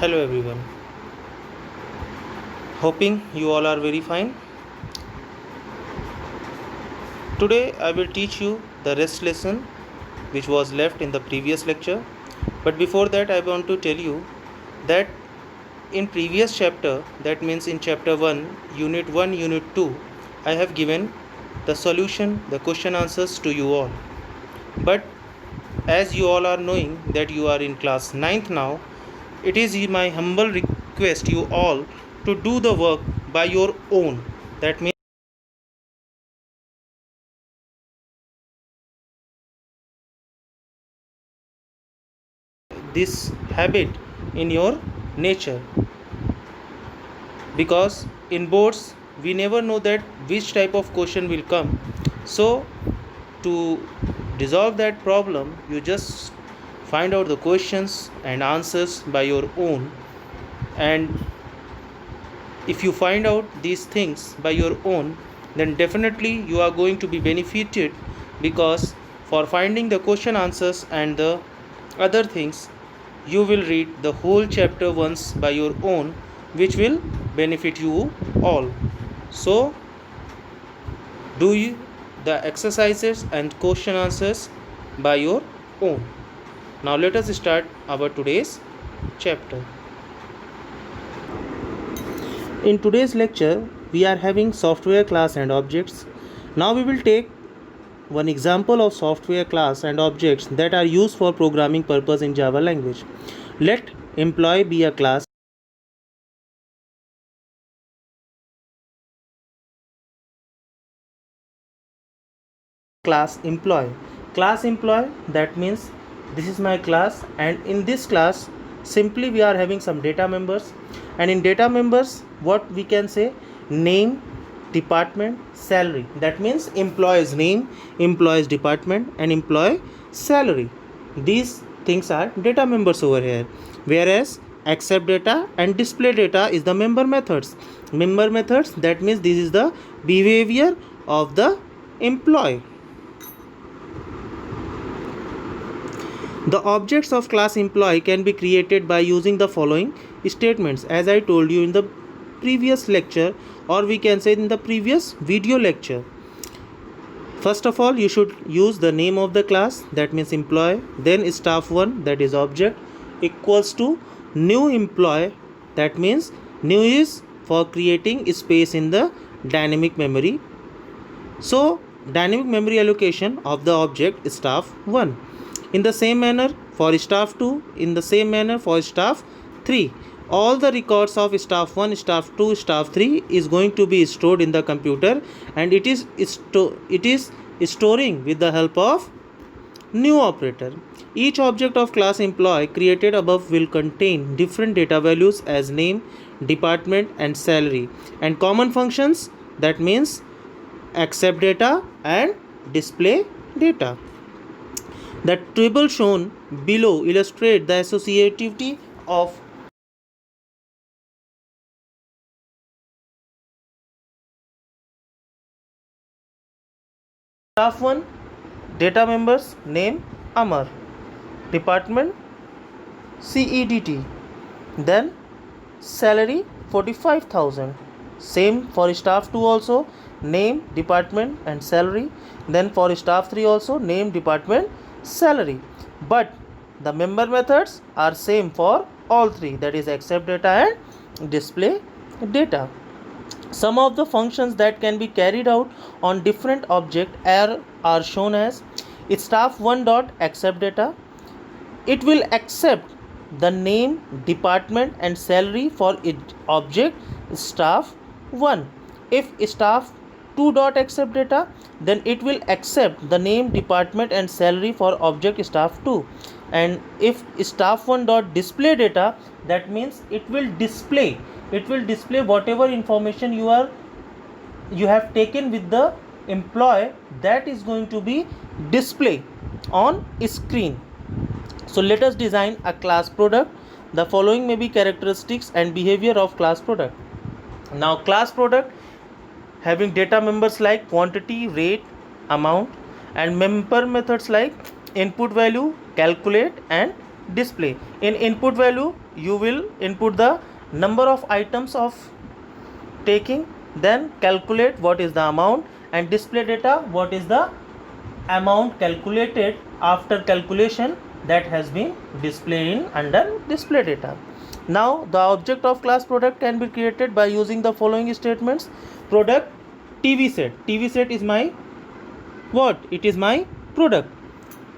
Hello everyone. Hoping you all are very fine. Today I will teach you the rest lesson which was left in the previous lecture. But before that I want to tell you that in previous chapter, that means in chapter 1, unit 2, I have given the solution, the question answers to you all. But as you all are knowing that you are in class 9th now, it is my humble request you all to do the work by your own. That means this habit in your nature, because in boards we never know that which type of question will come. So to resolve that problem, you just find out the questions and answers by your own. And if you find out these things by your own, then definitely you are going to be benefited, because for finding the question answers and the other things, you will read the whole chapter once by your own, which will benefit you all. So do you the exercises and question answers by your own. Now let us start our today's chapter. In today's lecture, we are having software class and objects. Now we will take one example of software class and objects that are used for programming purpose in Java language. Let employee be a class. Class employee, that means this is my class, and in this class simply we are having some data members, and in data members what we can say: name, department, salary. That means employee's name, employee's department, and employee salary. These things are data members over here, whereas accept data and display data is the member methods. That means this is the behavior of the employee. The objects of class employee can be created by using the following statements, as I told you in the previous lecture, or we can say in the previous video lecture. First of all, you should use the name of the class, that means employee, then staff1, that is object, equals to new employee, that means new is for creating space in the dynamic memory. So dynamic memory allocation of the object staff1. In the same manner for staff 2, in the same manner for staff 3. All the records of staff 1, staff 2, staff 3 is going to be stored in the computer, and it is storing with the help of new operator. Each object of class employee created above will contain different data values as name, department, and salary, and common functions, that means accept data and display data. The table shown below illustrates the associativity of staff 1, data members name Amar, department CEDT, then salary 45,000. Same for staff 2 also, name, department, and salary. Then for staff 3 also, name, department, salary. But the member methods are same for all three, that is accept data and display data. Some of the functions that can be carried out on different object are shown as staff1 dot accept data. It will accept the name, department, and salary for object staff 1. If staff 2 dot accept data, then it will accept the name, department, and salary for object staff 2. And if staff 1 dot display data, that means it will display whatever information you have taken with the employee, that is going to be display on screen. So let us design a class product. The following may be characteristics and behavior of class product. Now class product having data members like quantity, rate, amount, and member methods like input value, calculate, and display. In input value you will input the number of items of taking, then calculate what is the amount, and display data what is the amount calculated after calculation that has been displayed in under display data. Now the object of class product can be created by using the following statements. Product TV set. TV set is my what? It is my product,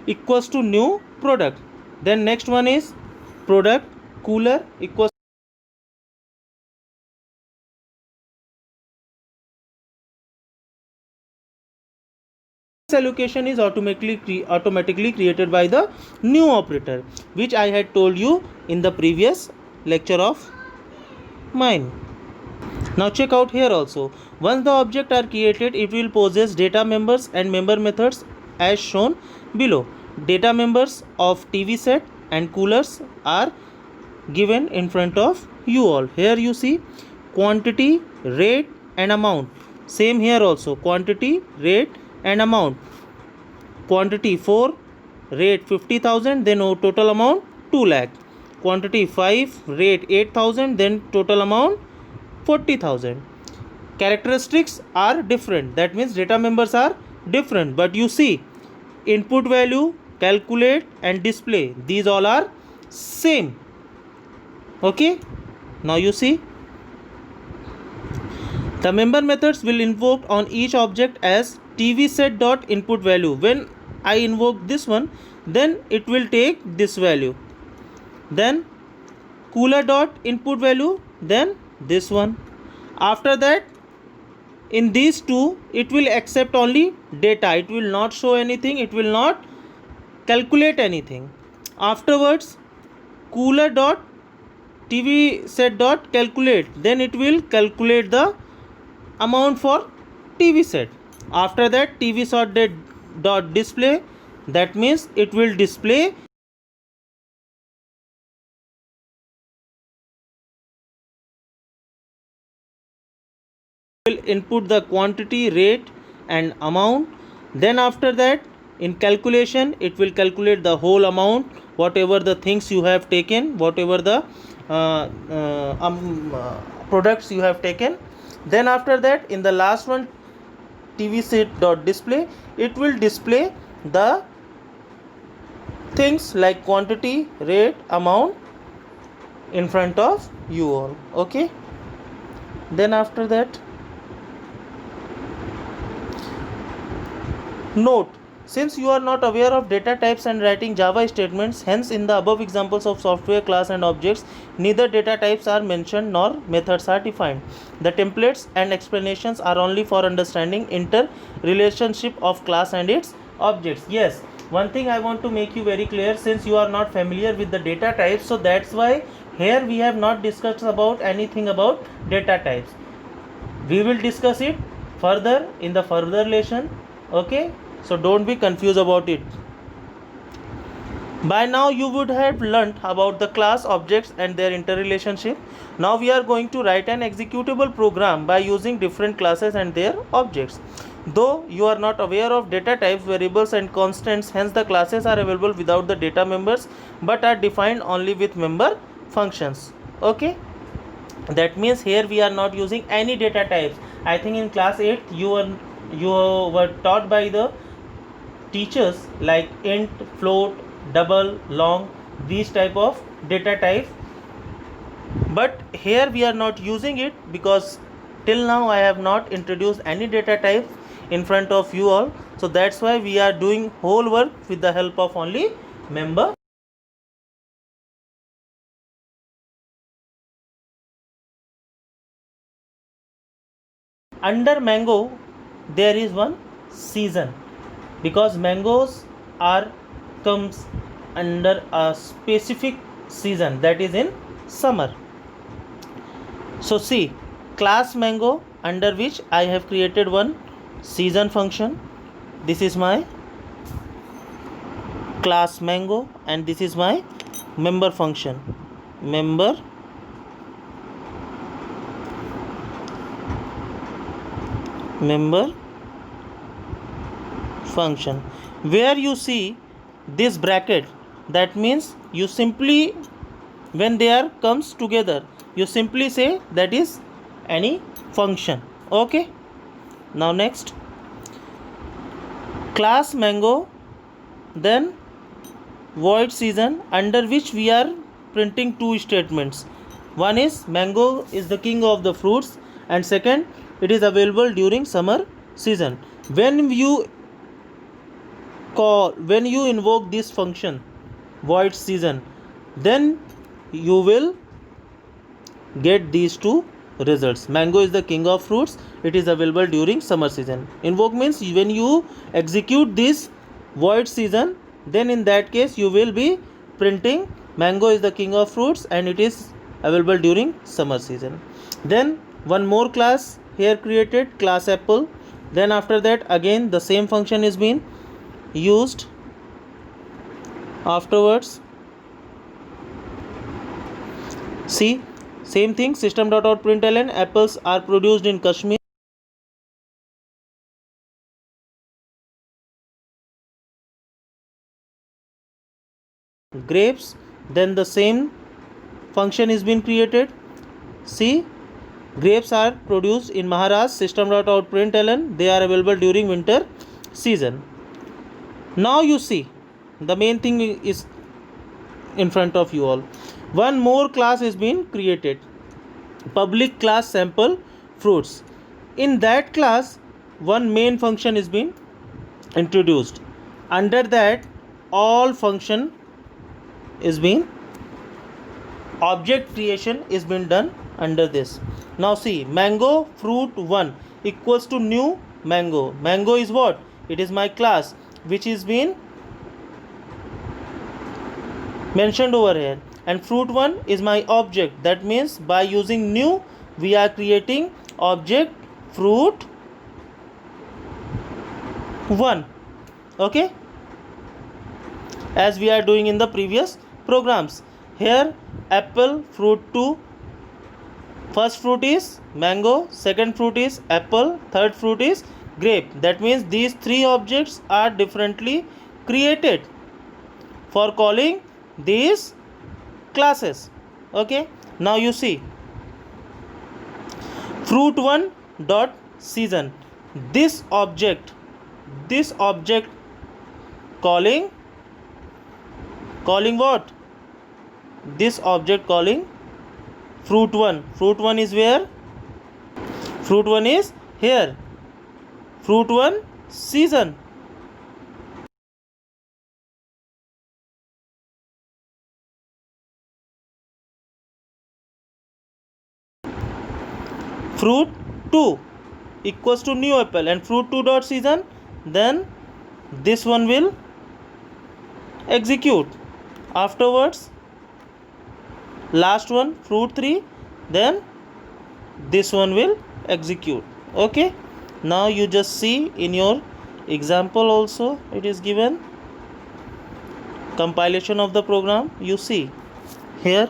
equals to new product. Then next one is product cooler equals allocation is automatically created by the new operator, which I had told you in the previous lecture of mine. Now check out here also. Once the object are created, it will possess data members and member methods as shown below. Data members of TV set and coolers are given in front of you all. Here you see quantity, rate and amount. Same here also, quantity, rate and amount. Quantity 4, rate 50,000, then total amount 2 lakh. Quantity 5, rate 8,000, then total amount 40,000. Characteristics are different, that means data members are different, but you see input value, calculate and display, these all are same. Okay, now you see the member methods will invoke on each object as TV set dot input value. When I invoke this one, then it will take this value. Then cooler dot input value, then this one. After that, in these two, it will accept only data. It will not show anything. It will not calculate anything. Afterwards, cooler dot TV set dot calculate, then it will calculate the amount for TV set. After that, TV set dot display, that means it will display will input the quantity, rate and amount. Then after that, in calculation it will calculate the whole amount, whatever the things you have taken, whatever the products you have taken. Then after that, in the last one, TV set dot display, it will display the things like quantity, rate, amount in front of you all. Okay, then after that, note, since you are not aware of data types and writing Java statements, hence in the above examples of software class and objects, neither data types are mentioned nor methods are defined. The templates and explanations are only for understanding interrelationship of class and its objects. Yes, one thing I want to make you very clear, since you are not familiar with the data types, so that's why here we have not discussed about anything about data types. We will discuss it further in the further lesson. Okay, so don't be confused about it. By now you would have learnt about the class, objects and their interrelationship. Now we are going to write an executable program by using different classes and their objects. Though you are not aware of data types, variables and constants, hence the classes are available without the data members but are defined only with member functions. Okay, that means here we are not using any data types. I think in class 8 you were taught by the teachers like int, float, double, long, these type of data type, but here we are not using it because till now I have not introduced any data type in front of you all. So that's why we are doing whole work with the help of only member. Under mango there is one season, because mangoes are comes under a specific season, that is in summer. So see, class mango, under which I have created one season function. This is my class mango and this is my member function, member function, where you see this bracket, that means you simply, when they are comes together, you simply say that is any function. Okay, now next, class mango, then void season, under which we are printing two statements. One is mango is the king of the fruits, and second, it is available during summer season. When you invoke this function void season, then you will get these two results. Mango is the king of fruits, it is available during summer season. Invoke means when you execute this void season, then in that case you will be printing mango is the king of fruits and it is available during summer season. Then one more class here created, class apple. Then after that again the same function is being used. Afterwards, see, same thing, system.out.println, apples are produced in Kashmir. Grapes, then the same function is being created. See, grapes are produced in Maharashtra, system.out.println, they are available during winter season. Now you see, the main thing is in front of you all. One more class is being created, public class sample fruits. In that class, one main function is being introduced. Under that, all function is being, object creation is being done under this. Now see, mango fruit 1 equals to new mango. Mango is what? It is my class which is being mentioned over here, and fruit 1 is my object. That means by using new we are creating object fruit 1. Okay, as we are doing in the previous programs. Here apple fruit 2, first fruit is mango, second fruit is apple, third fruit is grape. That means these three objects are differently created for calling these classes. Okay, now you see, fruit 1 dot season, this object calling what? This object calling fruit 1. Fruit 1 is where? Fruit 1 is here. Fruit 1 season. Fruit 2 equals to new apple, and fruit 2 dot season, then this one will execute. Afterwards, last one fruit 3, then this one will execute. Okay, now you just see in your example also it is given compilation of the program. You see here,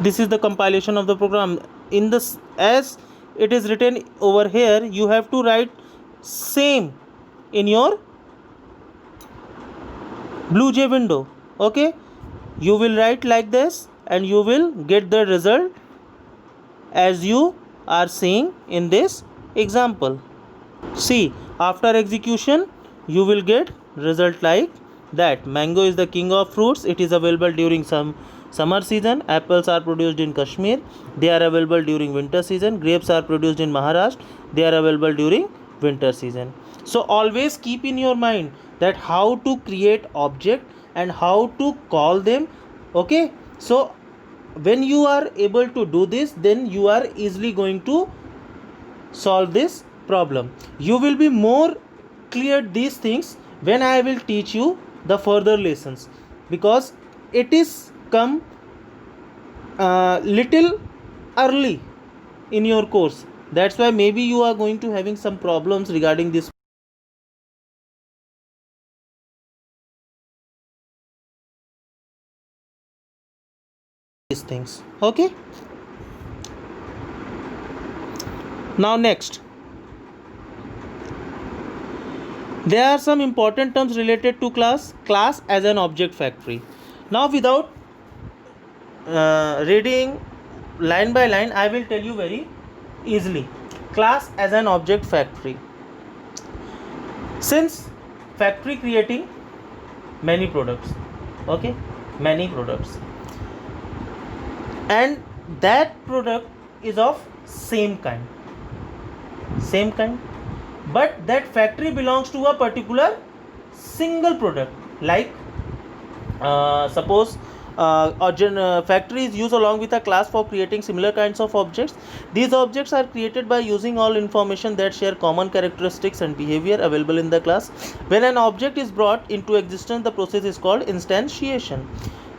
this is the compilation of the program. In this, as it is written over here, you have to write same in your BlueJ window. Okay, you will write like this and you will get the result as you are seeing in this example. See, after execution you will get result like that. Mango is the king of fruits, it is available during summer season. Apples are produced in Kashmir, they are available during winter season. Grapes are produced in Maharashtra, they are available during winter season. So always keep in your mind that how to create object and how to call them. Okay, so when you are able to do this, then you are easily going to solve this problem. You will be more clear these things when I will teach you the further lessons, because it is come little early in your course. That's why maybe you are going to having some problems regarding this these things. Okay, now next, There are some important terms related to class. Class as an object factory. Now, without reading line by line, I will tell you very easily. Class as an object factory. Since factory creating many products, okay, many products, and that product is of same kind, but that factory belongs to a particular single product. Like suppose factory is used along with a class for creating similar kinds of objects. These objects are created by using all information that share common characteristics and behavior available in the class. When an object is brought into existence, the process is called instantiation.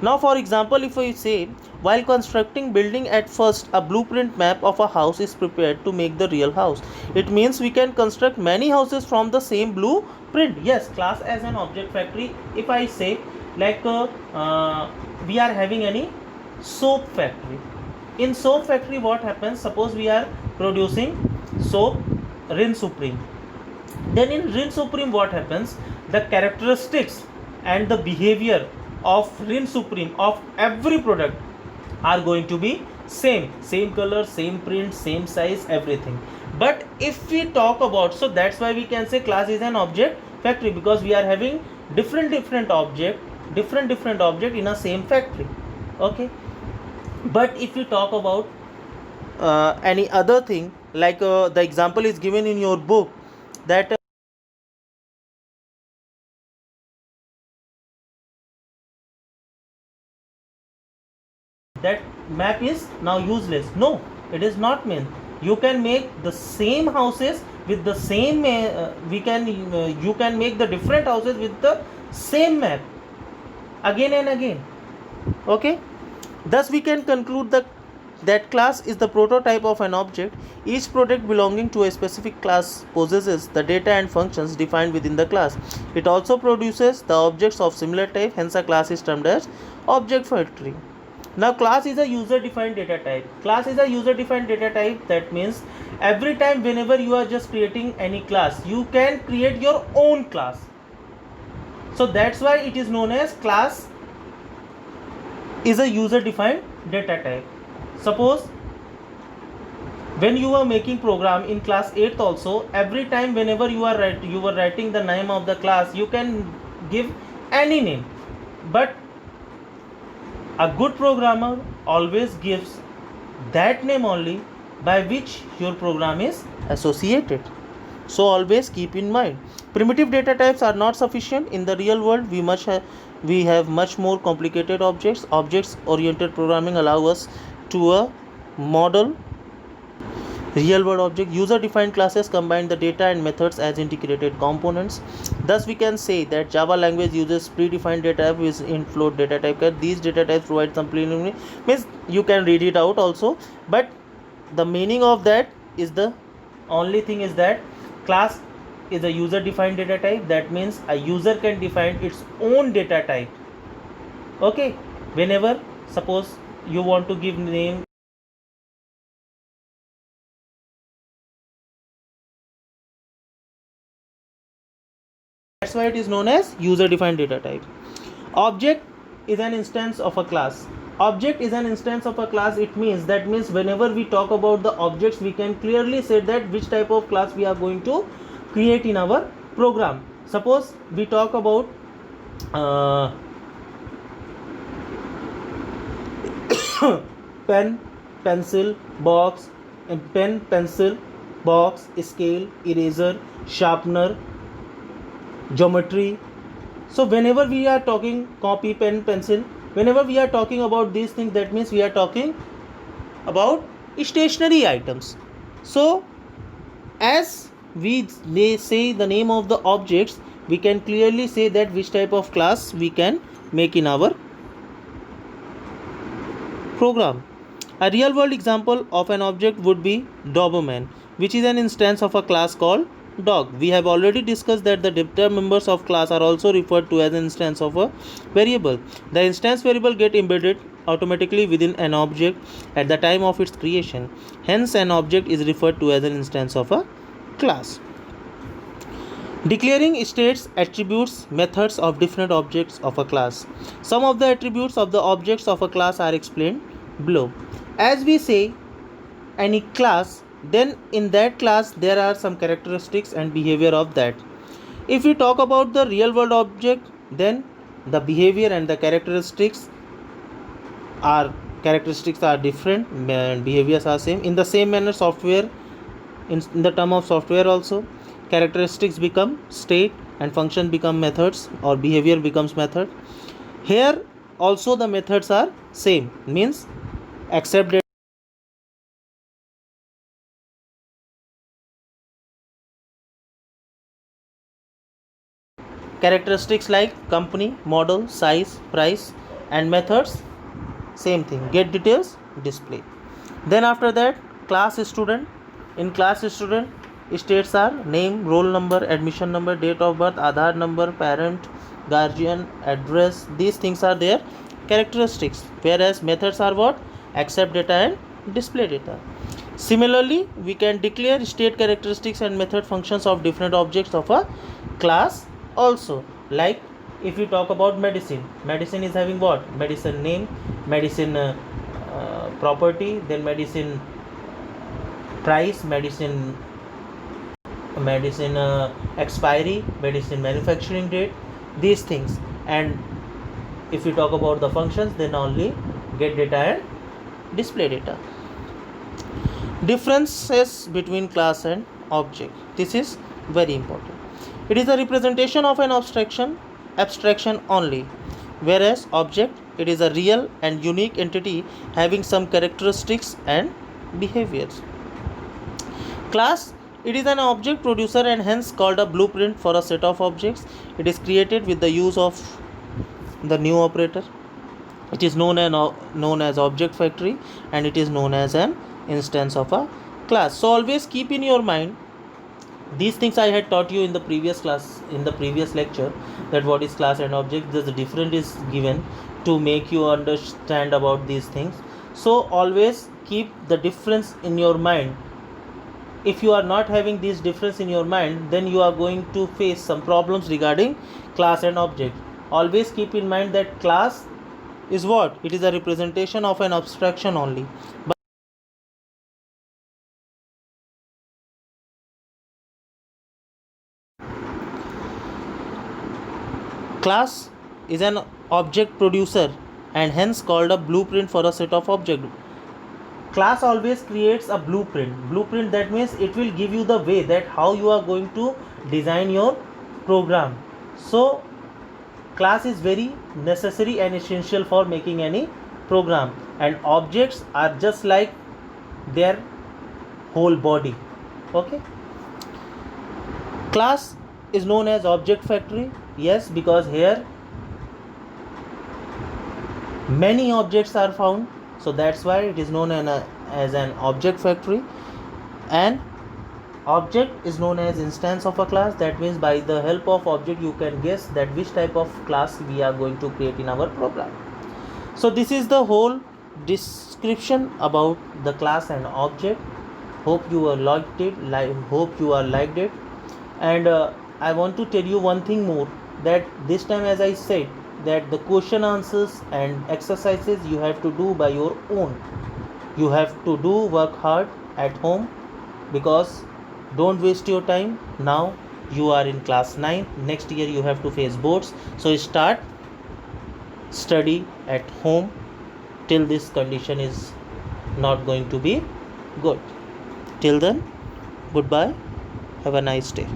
Now, for example, if I say, while constructing building, at first a blueprint map of a house is prepared to make the real house. It means we can construct many houses from the same blueprint. Yes, class as an object factory. If I say, like we are having any soap factory. In soap factory, what happens? Suppose we are producing soap, Rin Supreme. Then in Rin Supreme, what happens? The characteristics and the behavior of Rin Supreme of every product are going to be same color, same print, same size, everything. But if we talk about, so that's why we can say class is an object factory, because we are having different object in a same factory. Okay, but if you talk about any other thing, like the example is given in your book, that that map is now useless. No, it is not meant. You can make the same houses with the same you can make the different houses with the same map again and again. Okay, thus we can conclude that class is the prototype of an object. Each product belonging to a specific class possesses the data and functions defined within the class. It also produces the objects of similar type, hence a class is termed as object factory. Now, class is a user-defined data type. Class is a user-defined data type. That means every time whenever you are just creating any class, you can create your own class. So that's why it is known as class is a user-defined data type. Suppose when you are making program in class 8th also, every time whenever you were writing the name of the class, you can give any name, but a good programmer always gives that name only by which your program is associated. So always keep in mind, primitive data types are not sufficient. In the real world, we have much more complicated objects. Objects oriented programming allow us to a model real world object. User defined classes combine the data and methods as integrated components. Thus we can say that Java language uses predefined data type with infloat data type. These data types provide some preliminary, means you can read it out also, but the meaning of that is, the only thing is that class is a user defined data type. That means a user can define its own data type. Okay, whenever suppose you want to give name, that's why it is known as user defined data type. Object is an instance of a class. Object is an instance of a class. It means, that means whenever we talk about the objects, we can clearly say that which type of class we are going to create in our program. Suppose we talk about pen, pencil, box, pen, pencil, box, scale, eraser, sharpener, geometry. So whenever we are talking copy, pen, pencil, whenever we are talking about these things, that means we are talking about stationary items. So as we say the name of the objects, we can clearly say that which type of class we can make in our program. A real world example of an object would be Doberman, which is an instance of a class called dog. We have already discussed that the data members of class are also referred to as an instance of a variable. The instance variable get embedded automatically within an object at the time of its creation. Hence, an object is referred to as an instance of a class. Declaring states attributes methods of different objects of a class. Some of the attributes of the objects of a class are explained below. As we say any class, then in that class there are some characteristics and behavior of that. If we talk about the real world object, then the behavior and the characteristics are different and behaviors are same. In the same manner, software, in the term of software also, characteristics become state and function become methods, or behavior becomes method. Here also the methods are same, means accept data, characteristics like company, model, size, price, and methods same thing, get details, display. Then after that, class student. In class student, states are name, roll number, admission number, date of birth, Aadhaar number, parent, guardian, address. These things are their characteristics. Whereas methods are what? Accept data and display data. Similarly, we can declare state characteristics and method functions of different objects of a class also. Like if you talk about medicine, medicine is having what? Medicine name, medicine property, then medicine price, medicine expiry, medicine manufacturing date, these things. And if you talk about the functions, then only get data and display data. Differences between class and object, this is very important. It is a representation of an abstraction only, whereas object, it is a real and unique entity having some characteristics and behaviors. Class, it is an object producer and hence called a blueprint for a set of objects. It is created with the use of the new operator. It is known as object factory, and it is known as an instance of a class. So always keep in your mind these things I had taught you in the previous class, in the previous lecture, that what is class and object. The difference is given to make you understand about these things. So always keep the difference in your mind. If you are not having this difference in your mind, then you are going to face some problems regarding class and object. Always keep in mind that class is what? It is a representation of an abstraction only. But class is an object producer and hence called a blueprint for a set of objects. Class always creates a blueprint, that means it will give you the way that how you are going to design your program. So class is very necessary and essential for making any program, and objects are just like their whole body. Okay, class is known as object factory, yes, because here many objects are found, so that's why it is known as an object factory. And object is known as instance of a class, that means by the help of object you can guess that which type of class we are going to create in our program. So this is the whole description about the class and object. Hope you are liked it. And I want to tell you one thing more, that this time, as I said, that the question answers and exercises you have to do by your own. You have to work hard at home, because don't waste your time. Now you are in class 9, next year you have to face boards, so start study at home till this condition is not going to be good. Till then, goodbye, have a nice day.